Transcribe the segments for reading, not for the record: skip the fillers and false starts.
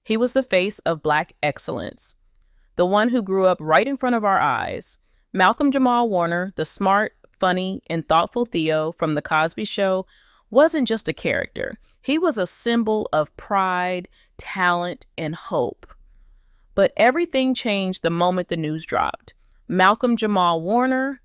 He was the face of Black excellence, the one who grew up right in front of our eyes. Malcolm Jamal Warner, the smart, funny, and thoughtful Theo from The Cosby Show, wasn't just a character. He was a symbol of pride, talent, and hope. But everything changed the moment the news dropped. Malcolm Jamal Warner,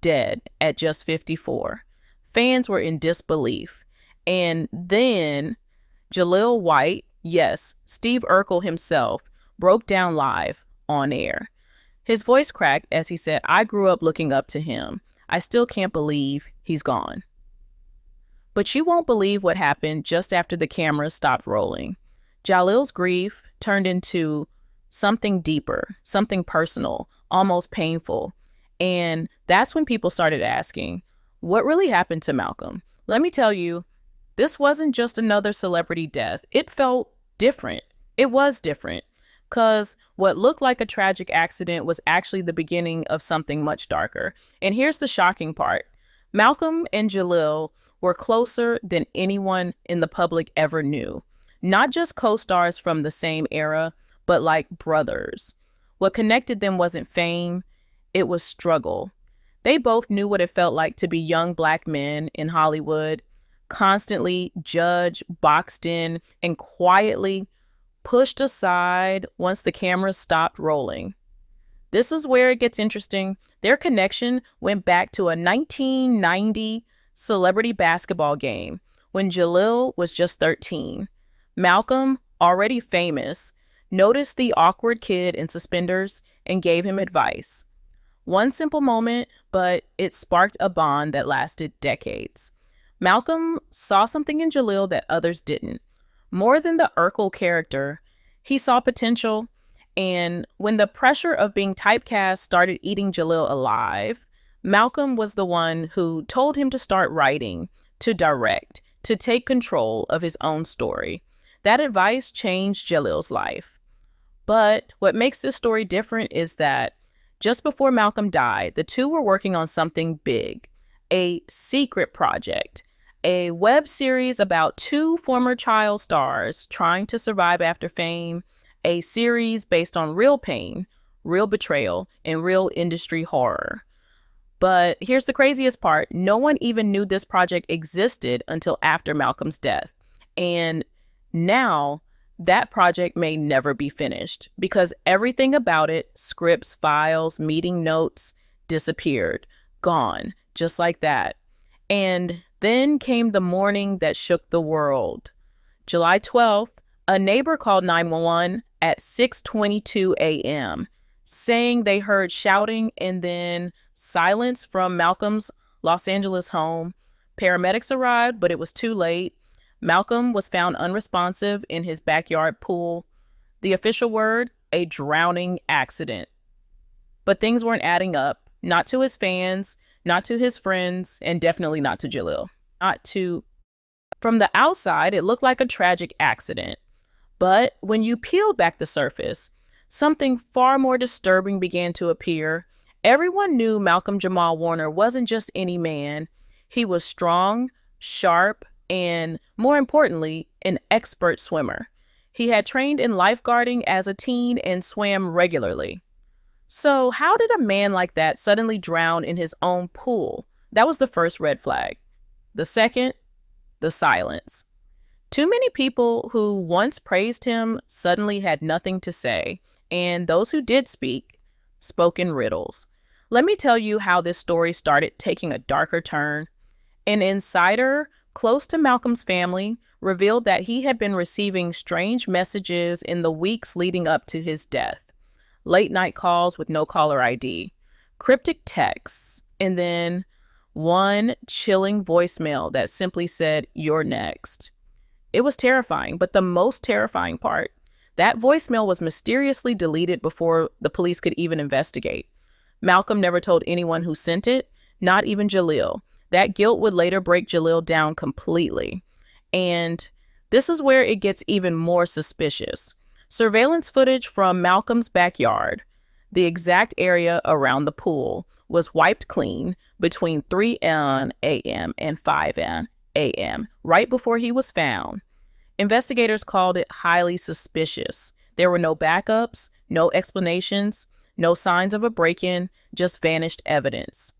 dead at just 54. Fans were in disbelief. And then Jaleel White, yes, Steve Urkel himself, broke down live on air. His voice cracked as he said, "I grew up looking up to him. I still can't believe he's gone." But you won't believe what happened just after the cameras stopped rolling. Jaleel's grief turned into something deeper, something personal, almost painful. And that's when people started asking, what really happened to Malcolm? Let me tell you, this wasn't just another celebrity death. It felt different. It was different because what looked like a tragic accident was actually the beginning of something much darker. And here's the shocking part. Malcolm and Jaleel were closer than anyone in the public ever knew. Not just co-stars from the same era, but like brothers. What connected them wasn't fame, it was struggle. They both knew what it felt like to be young Black men in Hollywood, constantly judged, boxed in, and quietly pushed aside once the cameras stopped rolling. This is where it gets interesting. Their connection went back to a 1990 celebrity basketball game when Jaleel was just 13. Malcolm, already famous, noticed the awkward kid in suspenders and gave him advice. One simple moment, but it sparked a bond that lasted decades. Malcolm saw something in Jaleel that others didn't. More than the Urkel character, he saw potential. And when the pressure of being typecast started eating Jaleel alive, Malcolm was the one who told him to start writing, to direct, to take control of his own story. That advice changed Jaleel's life. But what makes this story different is that just before Malcolm died, the two were working on something big, a secret project, a web series about two former child stars trying to survive after fame, a series based on real pain, real betrayal, and real industry horror. But here's the craziest part. No one even knew this project existed until after Malcolm's death. And now that project may never be finished because everything about it, scripts, files, meeting notes, disappeared, gone, just like that. And then came the morning that shook the world. July 12th, a neighbor called 911 at 6:22 a.m., saying they heard shouting and then silence from Malcolm's Los Angeles home. Paramedics arrived, but it was too late. Malcolm was found unresponsive in his backyard pool. The official word, a drowning accident. But things weren't adding up, not to his fans, not to his friends, and definitely not to Jaleel. From the outside, it looked like a tragic accident. But when you peeled back the surface, something far more disturbing began to appear. Everyone knew Malcolm Jamal Warner wasn't just any man. He was strong, sharp, and more importantly, an expert swimmer. He had trained in lifeguarding as a teen and swam regularly. So how did a man like that suddenly drown in his own pool? That was the first red flag. The second, the silence. Too many people who once praised him suddenly had nothing to say, and those who did speak spoke in riddles. Let me tell you how this story started taking a darker turn. An insider close to Malcolm's family revealed that he had been receiving strange messages in the weeks leading up to his death. Late night calls with no caller ID, cryptic texts, and then one chilling voicemail that simply said, "You're next." It was terrifying, but the most terrifying part, that voicemail was mysteriously deleted before the police could even investigate. Malcolm never told anyone who sent it, not even Jaleel. That guilt would later break Jaleel down completely. And this is where it gets even more suspicious. Surveillance footage from Malcolm's backyard, the exact area around the pool, was wiped clean between 3 a.m. and 5 a.m., right before he was found. Investigators called it highly suspicious. There were no backups, no explanations, no signs of a break-in, just vanished evidence.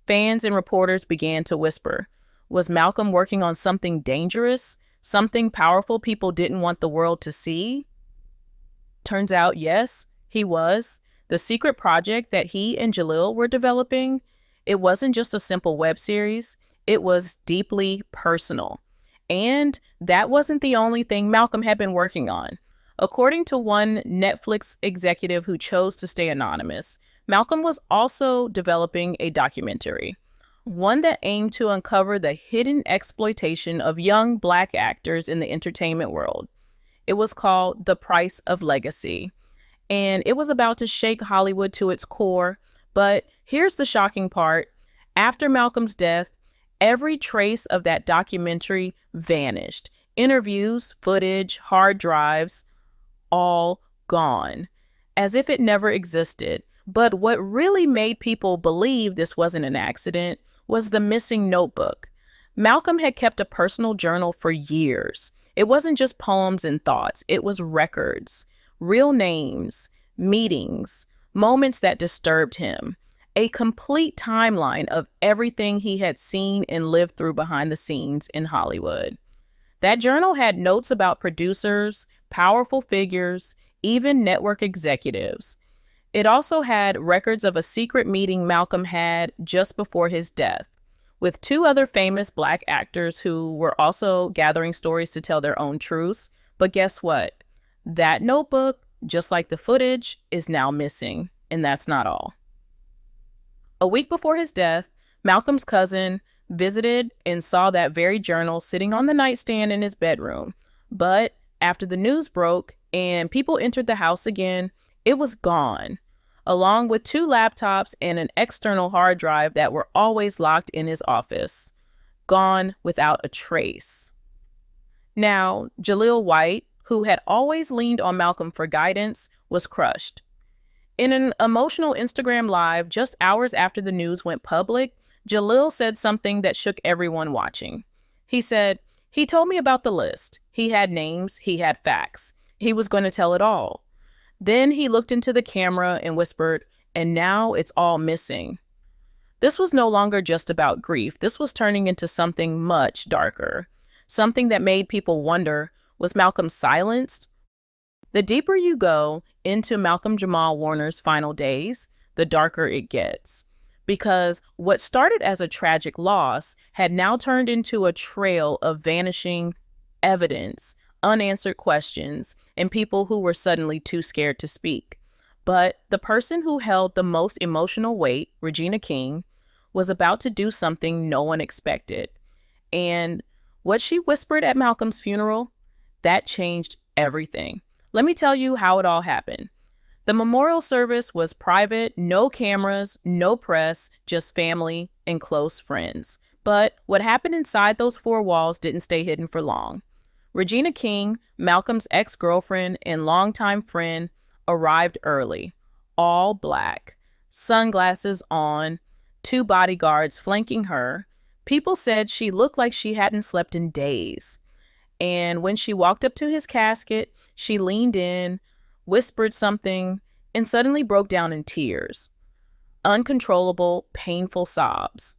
Fans and reporters began to whisper, was Malcolm working on something dangerous? Something powerful people didn't want the world to see? Turns out, yes, he was. The secret project that he and Jaleel were developing, it wasn't just a simple web series, it was deeply personal. And that wasn't the only thing Malcolm had been working on. According to one Netflix executive who chose to stay anonymous, Malcolm was also developing a documentary, one that aimed to uncover the hidden exploitation of young Black actors in the entertainment world. It was called The Price of Legacy, and it was about to shake Hollywood to its core. But here's the shocking part. After Malcolm's death, every trace of that documentary vanished. Interviews, footage, hard drives, all gone, as if it never existed. But what really made people believe this wasn't an accident was the missing notebook. Malcolm had kept a personal journal for years. It wasn't just poems and thoughts, it was records, real names, meetings, moments that disturbed him, a complete timeline of everything he had seen and lived through behind the scenes in Hollywood. That journal had notes about producers, powerful figures, even network executives. It also had records of a secret meeting Malcolm had just before his death with two other famous Black actors who were also gathering stories to tell their own truths. But guess what? That notebook, just like the footage, is now missing. And that's not all. A week before his death, Malcolm's cousin visited and saw that very journal sitting on the nightstand in his bedroom. But after the news broke and people entered the house again, it was gone, along with 2 laptops and an external hard drive that were always locked in his office. Gone without a trace. Now, Jaleel White, who had always leaned on Malcolm for guidance, was crushed. In an emotional Instagram Live just hours after the news went public, Jaleel said something that shook everyone watching. He said, "He told me about the list. He had names, he had facts. He was going to tell it all. Then he looked into the camera and whispered, and now it's all missing." This was no longer just about grief. This was turning into something much darker. Something that made people wonder, was Malcolm silenced? The deeper you go into Malcolm Jamal Warner's final days, the darker it gets. Because what started as a tragic loss had now turned into a trail of vanishing evidence, unanswered questions, and people who were suddenly too scared to speak. But the person who held the most emotional weight, Regina King, was about to do something no one expected. And what she whispered at Malcolm's funeral, that changed everything. Let me tell you how it all happened. The memorial service was private, no cameras, no press, just family and close friends. But what happened inside those 4 walls didn't stay hidden for long. Regina King, Malcolm's ex-girlfriend and longtime friend, arrived early, all Black, sunglasses on, 2 bodyguards flanking her. People said she looked like she hadn't slept in days. And when she walked up to his casket, she leaned in, whispered something, and suddenly broke down in tears. Uncontrollable, painful sobs.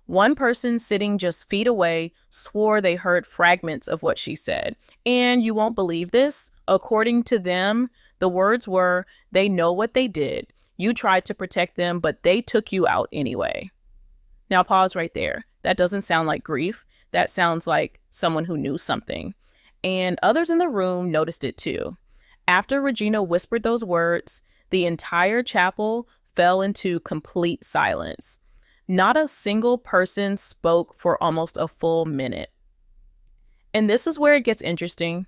One person sitting just feet away swore they heard fragments of what she said. And you won't believe this, according to them, the words were, "They know what they did. You tried to protect them, but they took you out anyway." Now pause right there. That doesn't sound like grief. That sounds like someone who knew something. And others in the room noticed it too. After Regina whispered those words, the entire chapel fell into complete silence. Not a single person spoke for almost a full minute. And this is where it gets interesting.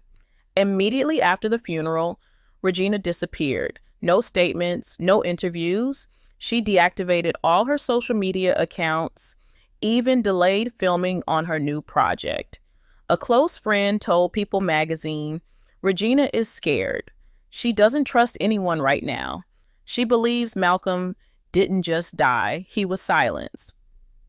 Immediately after the funeral, Regina disappeared. No statements, no interviews. She deactivated all her social media accounts, even delayed filming on her new project. A close friend told People magazine, "Regina is scared. She doesn't trust anyone right now. She believes Malcolm didn't just die, he was silenced."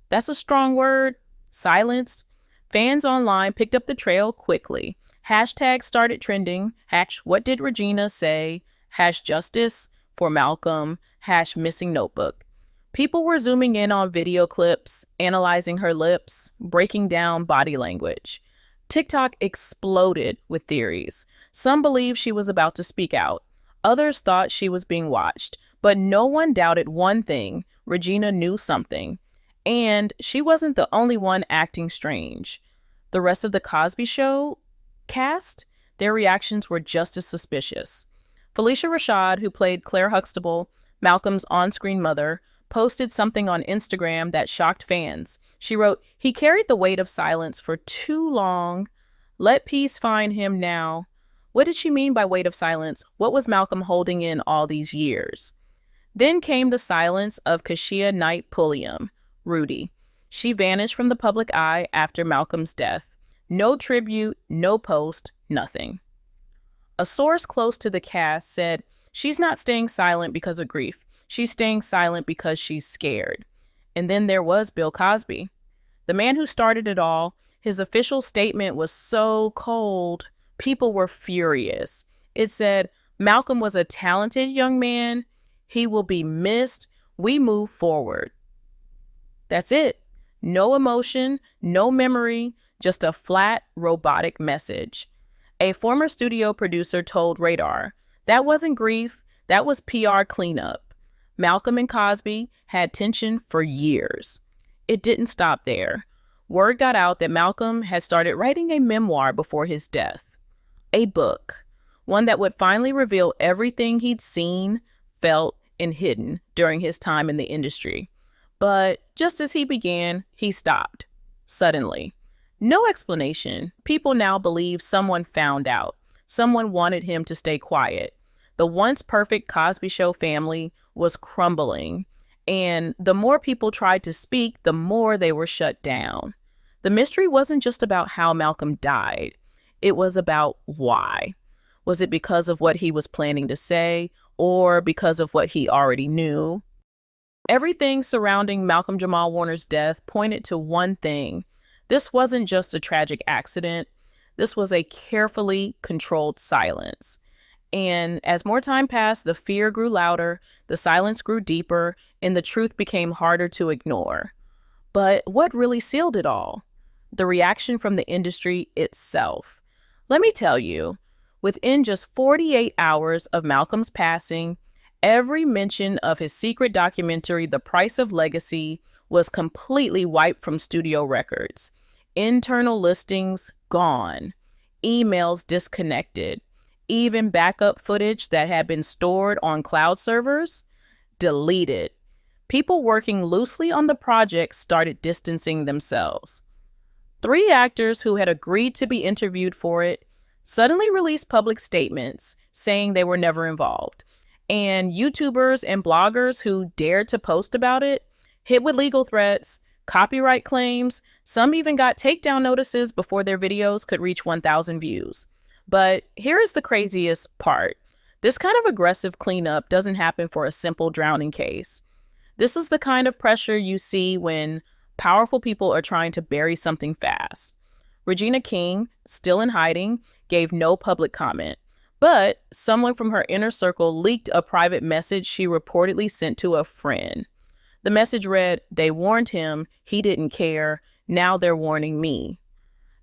That's a strong word, silenced. Fans online picked up the trail quickly. Hashtags started trending. Hash what did Regina say? Hash justice for Malcolm. Hash missing notebook. People were zooming in on video clips, analyzing her lips, breaking down body language. TikTok exploded with theories. Some believed she was about to speak out. Others thought she was being watched. But no one doubted one thing: Regina knew something. And she wasn't the only one acting strange. The rest of the Cosby Show cast, their reactions were just as suspicious. Felicia Rashad, who played Claire Huxtable, Malcolm's on-screen mother, posted something on Instagram that shocked fans. She wrote, "He carried the weight of silence for too long. Let peace find him now." What did she mean by weight of silence? What was Malcolm holding in all these years? Then came the silence of Kashia Knight Pulliam, Rudy. She vanished from the public eye after Malcolm's death. No tribute, no post, nothing. A source close to the cast said, "She's not staying silent because of grief. She's staying silent because she's scared." And then there was Bill Cosby, the man who started it all. His official statement was so cold. People were furious. It said, "Malcolm was a talented young man. He will be missed. We move forward." That's it. No emotion, no memory, just a flat, robotic message. A former studio producer told Radar, "That wasn't grief, that was PR cleanup." Malcolm and Cosby had tension for years. It didn't stop there. Word got out that Malcolm had started writing a memoir before his death. A book. One that would finally reveal everything he'd seen, felt, and hidden during his time in the industry. But just as he began, he stopped. Suddenly. No explanation. People now believe someone found out. Someone wanted him to stay quiet. The once perfect Cosby Show family was crumbling. And the more people tried to speak, the more they were shut down. The mystery wasn't just about how Malcolm died. It was about why. Was it because of what he was planning to say, or because of what he already knew? Everything surrounding Malcolm Jamal Warner's death pointed to one thing. This wasn't just a tragic accident. This was a carefully controlled silence. And as more time passed, the fear grew louder, the silence grew deeper, and the truth became harder to ignore. But what really sealed it all? The reaction from the industry itself. Let me tell you, within just 48 hours of Malcolm's passing, every mention of his secret documentary, The Price of Legacy, was completely wiped from studio records. Internal listings gone. Emails disconnected. Even backup footage that had been stored on cloud servers deleted. People working loosely on the project started distancing themselves. 3 actors who had agreed to be interviewed for it suddenly released public statements saying they were never involved. And YouTubers and bloggers who dared to post about it hit with legal threats, copyright claims. Some even got takedown notices before their videos could reach 1,000 views. But here is the craziest part. This kind of aggressive cleanup doesn't happen for a simple drowning case. This is the kind of pressure you see when powerful people are trying to bury something fast. Regina King, still in hiding, gave no public comment. But someone from her inner circle leaked a private message she reportedly sent to a friend. The message read, "They warned him, he didn't care, now they're warning me."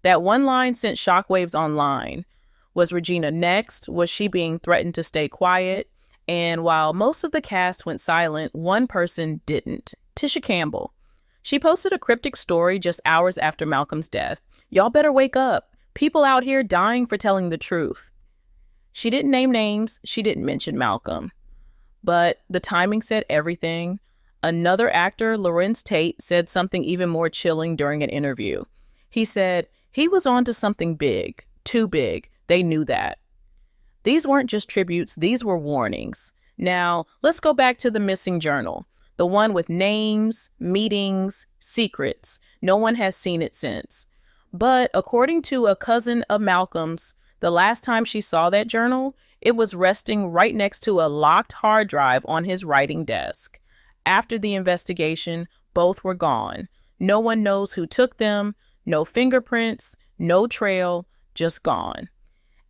That one line sent shockwaves online. Was Regina next? Was she being threatened to stay quiet? And while most of the cast went silent, one person didn't. Tisha Campbell. She posted a cryptic story just hours after Malcolm's death. "Y'all better wake up. People out here dying for telling the truth." She didn't name names. She didn't mention Malcolm. But the timing said everything. Another actor, Lawrence Tate, said something even more chilling during an interview. He said, "He was on to something big, too big. They knew that." These weren't just tributes, these were warnings. Now, let's go back to the missing journal. The one with names, meetings, secrets. No one has seen it since. But according to a cousin of Malcolm's, the last time she saw that journal, it was resting right next to a locked hard drive on his writing desk. After the investigation, both were gone. No one knows who took them, no fingerprints, no trail, just gone.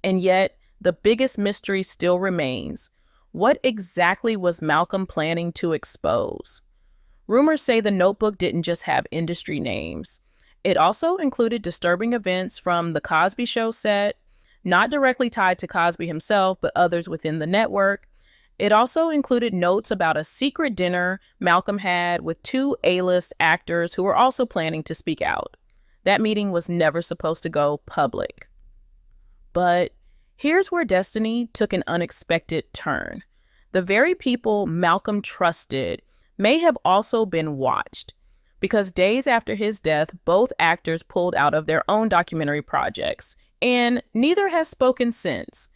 And yet, the biggest mystery still remains. What exactly was Malcolm planning to expose? Rumors say the notebook didn't just have industry names. It also included disturbing events from The Cosby Show set, not directly tied to Cosby himself, but others within the network. It also included notes about a secret dinner Malcolm had with two A-list actors who were also planning to speak out. That meeting was never supposed to go public. But here's where destiny took an unexpected turn. The very people Malcolm trusted may have also been watched, because days after his death, both actors pulled out of their own documentary projects, and neither has spoken since.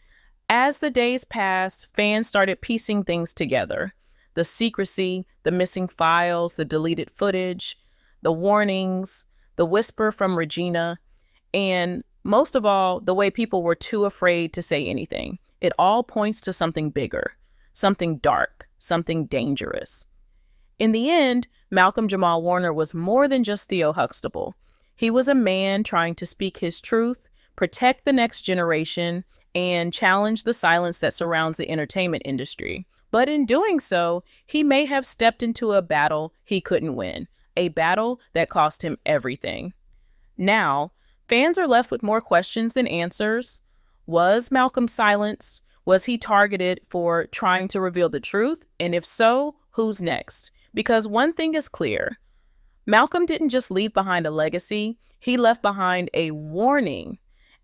As the days passed, fans started piecing things together. The secrecy, the missing files, the deleted footage, the warnings, the whisper from Regina, and most of all, the way people were too afraid to say anything. It all points to something bigger, something dark, something dangerous. In the end, Malcolm Jamal Warner was more than just Theo Huxtable. He was a man trying to speak his truth, protect the next generation, and challenge the silence that surrounds the entertainment industry. But in doing so, he may have stepped into a battle he couldn't win, a battle that cost him everything. Now, fans are left with more questions than answers. Was Malcolm silenced? Was he targeted for trying to reveal the truth? And if so, who's next? Because one thing is clear. Malcolm didn't just leave behind a legacy, he left behind a warning.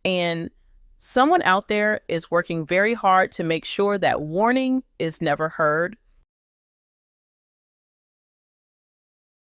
And someone out there is working very hard to make sure that warning is never heard